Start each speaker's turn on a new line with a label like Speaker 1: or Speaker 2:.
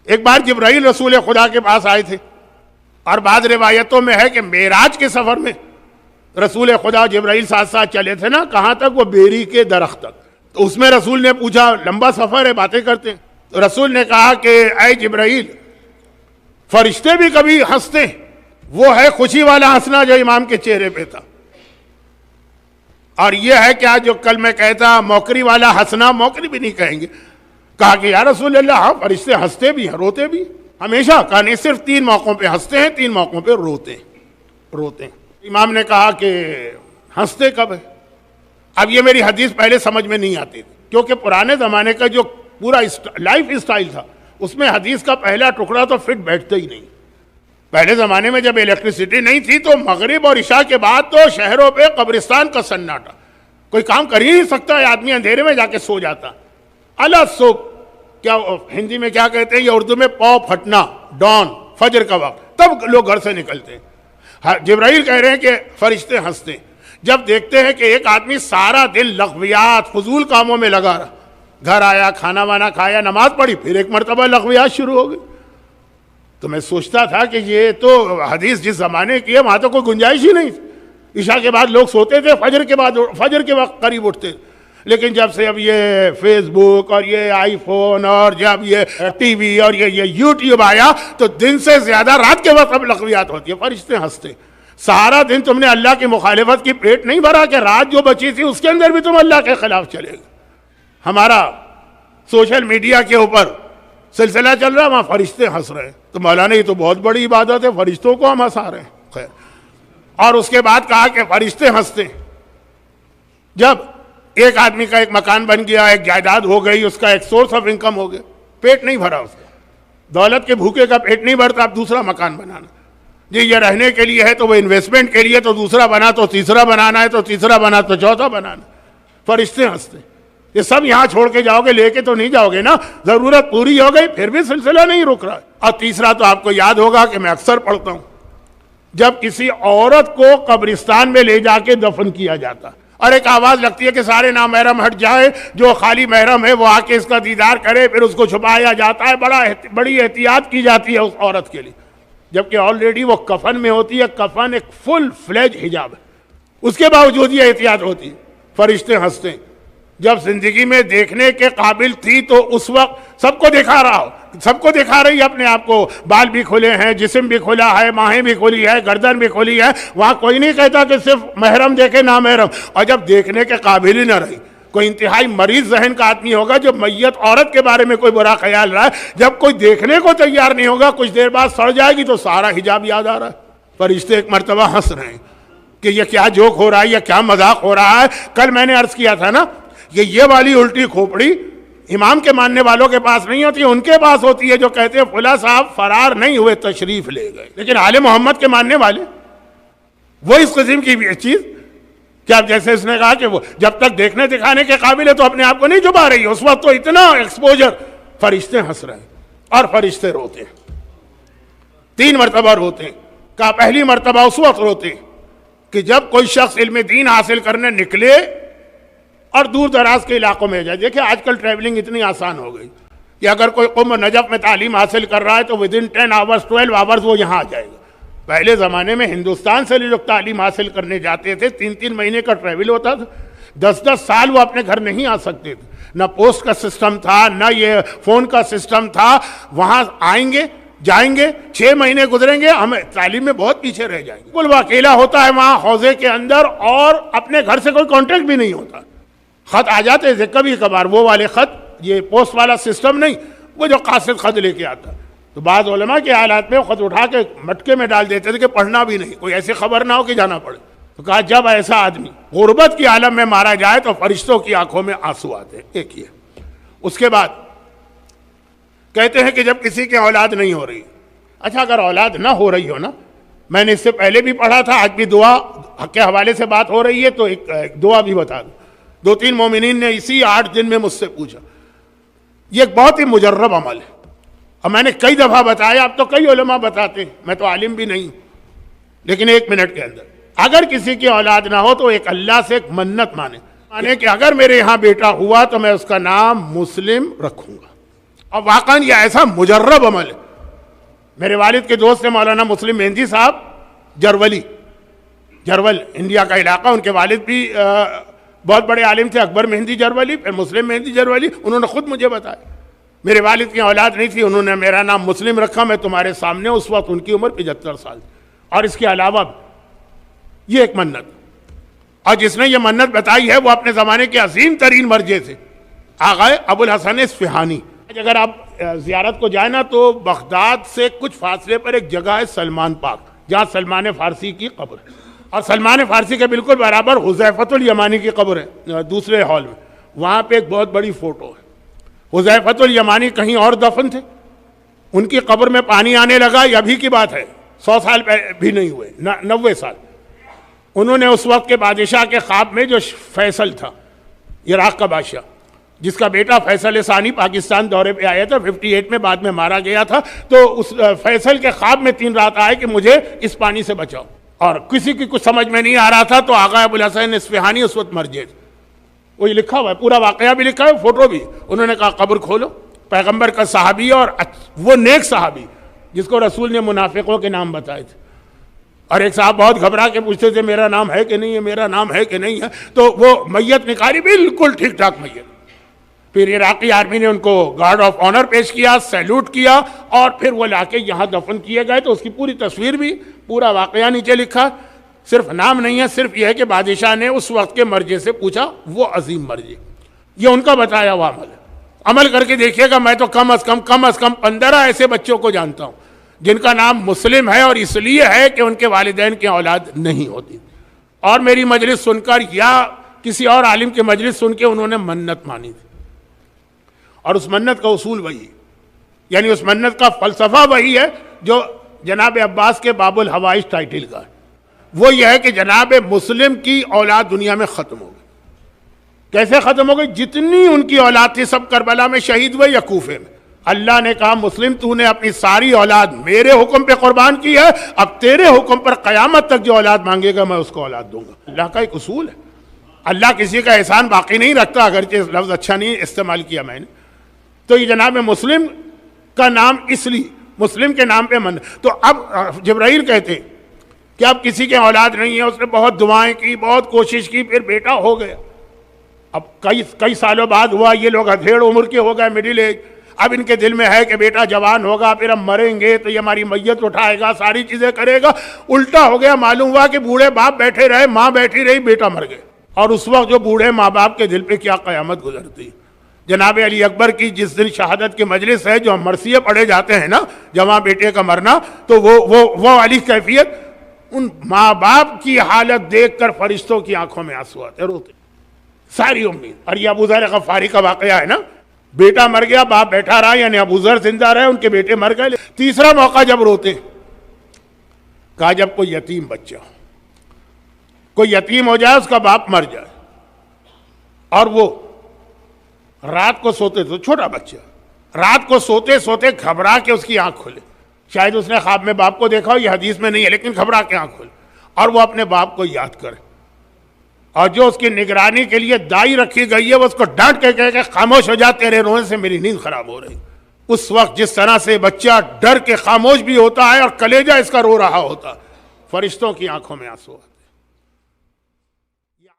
Speaker 1: ایک بار جبرائیل رسول خدا کے پاس آئے تھے، اور بعض روایتوں میں ہے کہ معراج کے سفر میں رسول خدا جبرائیل ساتھ ساتھ چلے تھے نا، کہاں تک؟ وہ بیری کے درخت تک۔ تو اس میں رسول نے پوچھا، لمبا سفر ہے، باتیں کرتے ہیں، تو رسول نے کہا کہ اے جبرائیل، فرشتے بھی کبھی ہنستے، وہ ہے خوشی والا ہنسنا جو امام کے چہرے پہ تھا، اور یہ ہے کیا جو کل میں کہتا موکری والا ہنسنا، موکری بھی نہیں کہیں گے۔ کہا کہ یا رسول اللہ، ہاں فرشتے ہنستے بھی ہیں روتے بھی ہمیشہ۔ کہا نہیں، صرف 3 موقعوں پہ ہنستے ہیں، 3 موقعوں پہ روتے ہیں۔ امام نے کہا کہ ہنستے کب ہے؟ اب یہ میری حدیث پہلے سمجھ میں نہیں آتی تھی، کیونکہ پرانے زمانے کا جو پورا لائف اسٹائل تھا اس میں حدیث کا پہلا ٹکڑا تو فٹ بیٹھتا ہی نہیں۔ پہلے زمانے میں جب الیکٹریسٹی نہیں تھی تو مغرب اور عشاء کے بعد تو شہروں پہ قبرستان کا سناٹا، کوئی کام کر ہی نہیں سکتا ہے، آدمی اندھیرے میں جا کے سو جاتا۔ اللہ صبح، کیا ہندی میں کیا کہتے ہیں، یا اردو میں پاؤ پھٹنا، ڈان، فجر کا وقت، تب لوگ گھر سے نکلتے ہیں۔ جبرائیل کہہ رہے ہیں کہ فرشتے ہنستے جب دیکھتے ہیں کہ ایک آدمی سارا دن لغویات، فضول کاموں میں لگا رہا، گھر آیا، کھانا وانا کھایا، نماز پڑھی، پھر ایک مرتبہ لغویات شروع ہو گئی۔ تو میں سوچتا تھا کہ یہ تو حدیث جس زمانے کی ہے وہاں تو کوئی گنجائش ہی نہیں تھی، عشاء کے بعد لوگ سوتے تھے، فجر کے وقت قریب اٹھتے۔ لیکن جب سے اب یہ فیس بک اور یہ آئی فون اور جب یہ ٹی وی اور یہ یوٹیوب آیا تو دن سے زیادہ رات کے وقت اب لغویات ہوتی ہے، فرشتے ہنستے۔ سارا دن تم نے اللہ کی مخالفت کی پیٹ نہیں بھرا کہ رات جو بچی تھی اس کے اندر بھی تم اللہ کے خلاف چلے گئے۔ ہمارا سوشل میڈیا کے اوپر سلسلہ چل رہا، وہاں فرشتے ہنس رہے ہیں، تو مولانا یہ تو بہت بڑی عبادت ہے، فرشتوں کو ہم ہنسا رہے ہیں۔ خیر، اور اس کے بعد کہا کہ فرشتے ہنستے۔ جب ایک آدمی کا ایک مکان بن گیا، ایک جائیداد ہو گئی، اس کا ایک سورس آف انکم ہو گیا، پیٹ نہیں بھرا اس کا، دولت کے بھوکے کا پیٹ نہیں بھرتا، اب دوسرا مکان بنانا، جی یہ رہنے کے لیے ہے تو وہ انویسٹمنٹ کے لیے، تو دوسرا بنا تو تیسرا بنانا ہے، تو تیسرا بنا تو چوتھا بنانا۔ فرشتے ہنستے۔ یہ سب یہاں چھوڑ کے جاؤ گے، لے کے تو نہیں جاؤ گے نا، ضرورت پوری ہو گئی پھر بھی سلسلہ نہیں رک رہا۔ اور تیسرا تو آپ کو یاد ہوگا کہ میں اکثر پڑھتا ہوں، جب کسی عورت کو قبرستان میں لے جا کے دفن کیا جاتا اور ایک آواز لگتی ہے کہ سارے نامحرم ہٹ جائے، جو خالی محرم ہے وہ آ کے اس کا دیدار کرے، پھر اس کو چھپایا جاتا ہے، بڑی احتیاط کی جاتی ہے اس عورت کے لیے، جبکہ آلریڈی وہ کفن میں ہوتی ہے۔ کفن ایک فل فلیج حجاب ہے، اس کے باوجود یہ احتیاط ہوتی ہے۔ فرشتے ہنستے ہیں۔ جب زندگی میں دیکھنے کے قابل تھی تو اس وقت سب کو دکھا رہا ہو، سب کو دکھا رہی ہے اپنے آپ کو، بال بھی کھلے ہیں، جسم بھی کھلا ہے، ماہیں بھی کھلی ہے، گردن بھی کھلی ہے، وہاں کوئی نہیں کہتا کہ صرف محرم دیکھے نامحرم۔ اور جب دیکھنے کے قابل ہی نہ رہی، کوئی انتہائی مریض ذہن کا آدمی ہوگا جو میت عورت کے بارے میں کوئی برا خیال رہا ہے، جب کوئی دیکھنے کو تیار نہیں ہوگا، کچھ دیر بعد سڑ جائے گی تو سارا حجاب یاد آ رہا ہے۔ فرشتے ایک مرتبہ ہنس رہے ہیں کہ یہ کیا جوک ہو رہا ہے، یہ کیا مذاق ہو رہا ہے۔ کل میں نے عرض کیا تھا نا کہ یہ والی الٹی کھوپڑی امام کے ماننے والوں کے پاس نہیں ہوتی، ان کے پاس ہوتی ہے جو کہتے ہیں فلاں صاحب فرار نہیں ہوئے، تشریف لے گئے۔ لیکن آل محمد کے ماننے والے وہ اس قسم کی چیز کہ اب جیسے اس نے کہا کہ وہ جب تک دیکھنے دکھانے کے قابل ہے تو اپنے آپ کو نہیں چھپا رہی، اس وقت تو اتنا ایکسپوجر۔ فرشتے ہنس رہے ہیں اور فرشتے روتے ہیں، 3 مرتبہ روتے ہیں۔ کہا پہلی مرتبہ اس وقت روتے ہیں کہ جب کوئی شخص علم دین حاصل کرنے نکلے اور دور دراز کے علاقوں میں جائے۔ دیکھیں آج کل ٹریولنگ اتنی آسان ہو گئی کہ اگر کوئی قم نجف میں تعلیم حاصل کر رہا ہے تو ودن 10 آورز 12 آورز وہ یہاں آ جائے گا۔ پہلے زمانے میں ہندوستان سے لوگ تعلیم حاصل کرنے جاتے تھے، 3 مہینے کا ٹریول ہوتا تھا، 10 سال وہ اپنے گھر نہیں آ سکتے تھے، نہ پوسٹ کا سسٹم تھا، نہ یہ فون کا سسٹم تھا۔ وہاں آئیں گے، جائیں گے، 6 مہینے گزریں گے، ہم تعلیم میں بہت پیچھے رہ جائیں گے۔ بالکل وہ اکیلا ہوتا ہے وہاں حوضے کے اندر اور اپنے گھر سے کوئی کانٹیکٹ بھی نہیں ہوتا۔ خط آ جاتے تھے کبھی کبھار، وہ والے خط، یہ پوسٹ والا سسٹم نہیں، وہ جو قاصد خط لے کے آتا۔ تو بعض علماء کے حالات میں خط اٹھا کے مٹکے میں ڈال دیتے تھے کہ پڑھنا بھی نہیں، کوئی ایسی خبر نہ ہو کہ جانا پڑے۔ تو کہا جب ایسا آدمی غربت کی عالم میں مارا جائے تو فرشتوں کی آنکھوں میں آنسو آتے ہیں۔ ایک یہ۔ اس کے بعد کہتے ہیں کہ جب کسی کی اولاد نہیں ہو رہی، اچھا اگر اولاد نہ ہو رہی ہو نا، میں نے اس سے پہلے بھی پڑھا تھا، آج بھی دعا کے حوالے سے بات ہو رہی ہے تو ایک دعا بھی بتا دوں۔ 2-3 مومنین نے اسی 8 دن میں مجھ سے پوچھا۔ یہ ایک بہت ہی مجرب عمل ہے اور میں نے کئی دفعہ بتایا، اب تو کئی علماء بتاتے ہیں، میں تو عالم بھی نہیں، لیکن 1 منٹ کے اندر اگر کسی کی اولاد نہ ہو تو ایک اللہ سے ایک منت مانے کہ اگر میرے یہاں بیٹا ہوا تو میں اس کا نام مسلم رکھوں گا۔ اور واقعاً یہ ایسا مجرب عمل ہے. میرے والد کے دوست ہیں مولانا مسلم مہندی صاحب جرول انڈیا کا علاقہ. ان کے والد بھی بہت بڑے عالم تھے, اکبر مہندی جرولی, پھر مسلم مہندی جرولی. انہوں نے خود مجھے بتایا میرے والد کی اولاد نہیں تھی, انہوں نے میرا نام مسلم رکھا. میں تمہارے سامنے, اس وقت ان کی عمر 75 سال تھی. اور اس کے علاوہ یہ ایک منت, اور جس نے یہ منت بتائی ہے وہ اپنے زمانے کے عظیم ترین مرجع تھے, آغا ابو الحسن اصفہانی. اگر آپ زیارت کو جائیں نا تو بغداد سے کچھ فاصلے پر ایک جگہ ہے سلمان پاک, جہاں سلمان فارسی کی قبر ہے, اور سلمان فارسی کے بالکل برابر حذیفۃ الیمانی کی قبر ہے دوسرے ہال میں. وہاں پہ ایک بہت بڑی فوٹو ہے. حذیفۃ الیمانی کہیں اور دفن تھے, ان کی قبر میں پانی آنے لگا. یہ ابھی کی بات ہے, 100 سال بھی نہیں ہوئے, 90 سال. انہوں نے اس وقت کے بادشاہ کے خواب میں, جو فیصل تھا عراق کا بادشاہ, جس کا بیٹا فیصل ثانی پاکستان دورے پہ آیا تھا 58 میں, بعد میں مارا گیا تھا, تو اس فیصل کے خواب میں 3 رات آئے کہ مجھے اس پانی سے بچاؤ. اور کسی کی کچھ سمجھ میں نہیں آ رہا تھا, تو آغا ابو الحسن اصفہانی اس وقت مرجع تھے. وہ یہ لکھا ہوا ہے, پورا واقعہ بھی لکھا ہے, فوٹو بھی. انہوں نے کہا قبر کھولو. پیغمبر کا صحابی اور وہ نیک صحابی جس کو رسول نے منافقوں کے نام بتائے تھے. اور ایک صاحب بہت گھبرا کے پوچھتے تھے میرا نام ہے کہ نہیں ہے, میرا نام ہے کہ نہیں ہے. تو وہ میت نکالی, بالکل ٹھیک ٹھاک میت. پھر عراقی آرمی نے ان کو گارڈ آف آنر پیش کیا, سیلوٹ کیا, اور پھر وہ لا کے یہاں دفن کیے گئے. تو اس کی پوری تصویر بھی, پورا واقعہ نیچے لکھا. صرف نام نہیں ہے, صرف یہ ہے کہ بادشاہ نے اس وقت کے مرجع سے پوچھا, وہ عظیم مرجع. یہ ان کا بتایا ہوا عمل ہے. عمل کر کے دیکھیے گا. میں تو کم از کم 15 ایسے بچوں کو جانتا ہوں جن کا نام مسلم ہے, اور اس لیے ہے کہ ان کے والدین کی اولاد نہیں ہوتی, اور میری مجلس سن کر یا کسی اور عالم کی مجلس سن کے انہوں نے منت مانی تھی. اور اس منت کا اصول وہی, یعنی اس منت کا فلسفہ وہی ہے جو جناب عباس کے باب الحوائج ٹائٹل کا ہے. وہ یہ ہے کہ جناب مسلم کی اولاد دنیا میں ختم ہو گئی. کیسے ختم ہو گئی؟ جتنی ان کی اولاد تھی سب کربلا میں شہید ہوئے یا کوفے میں. اللہ نے کہا مسلم تو نے اپنی ساری اولاد میرے حکم پہ قربان کی ہے, اب تیرے حکم پر قیامت تک جو اولاد مانگے گا میں اس کو اولاد دوں گا. اللہ کا ایک اصول ہے. اللہ کسی کا احسان باقی نہیں رکھتا, اگرچہ لفظ اچھا نہیں استعمال کیا میں نے. تو یہ جناب مسلم کا نام اس لیے مسلم کے نام پہ من. تو اب جبرائیل کہتے کہ اب کسی کے اولاد نہیں ہے, اس نے بہت دعائیں کی, بہت کوشش کی, پھر بیٹا ہو گیا. اب کئی سالوں بعد ہوا, یہ لوگ ادھیڑ عمر کے ہو گئے, مڈل ایج. اب ان کے دل میں ہے کہ بیٹا جوان ہوگا, پھر ہم مریں گے تو یہ ہماری میت اٹھائے گا, ساری چیزیں کرے گا. الٹا ہو گیا, معلوم ہوا کہ بوڑھے باپ بیٹھے رہے, ماں بیٹھی رہی, بیٹا مر گئے. اور اس وقت جو بوڑھے ماں باپ کے دل پہ کیا قیامت گزرتی. جناب علی اکبر کی جس دن شہادت کی مجلس ہے, جو ہم مرثیے پڑھے جاتے ہیں نا, جواں بیٹے کا مرنا, تو وہ والی کیفیت, ان ماں باپ کی حالت دیکھ کر فرشتوں کی آنکھوں میں آنسو آتے, روتے ساری امید. اور یہ ابو ذر غفاری کا واقعہ ہے نا, بیٹا مر گیا, باپ بیٹھا رہا, یعنی ابو ذر زندہ رہے, ان کے بیٹے مر گئے. تیسرا موقع جب روتے, کہا جب کوئی یتیم بچہ ہو, کوئی یتیم ہو جائے, اس کا باپ مر جائے, اور وہ رات کو سوتے, تو چھوٹا بچہ رات کو سوتے سوتے گھبرا کے اس کی آنکھ کھلے. شاید اس نے خواب میں باپ کو دیکھا ہو, یہ حدیث میں نہیں ہے, لیکن گھبرا کے آنکھ کھلے, اور وہ اپنے باپ کو یاد کرے. اور جو اس کی نگرانی کے لیے دائی رکھی گئی ہے, وہ اس کو ڈانٹ کے کہے کہ خاموش ہو جا, تیرے رونے سے میری نیند خراب ہو رہی. اس وقت جس طرح سے بچہ ڈر کے خاموش بھی ہوتا ہے, اور کلیجہ اس کا رو رہا ہوتا, فرشتوں کی آنکھوں میں آنسو.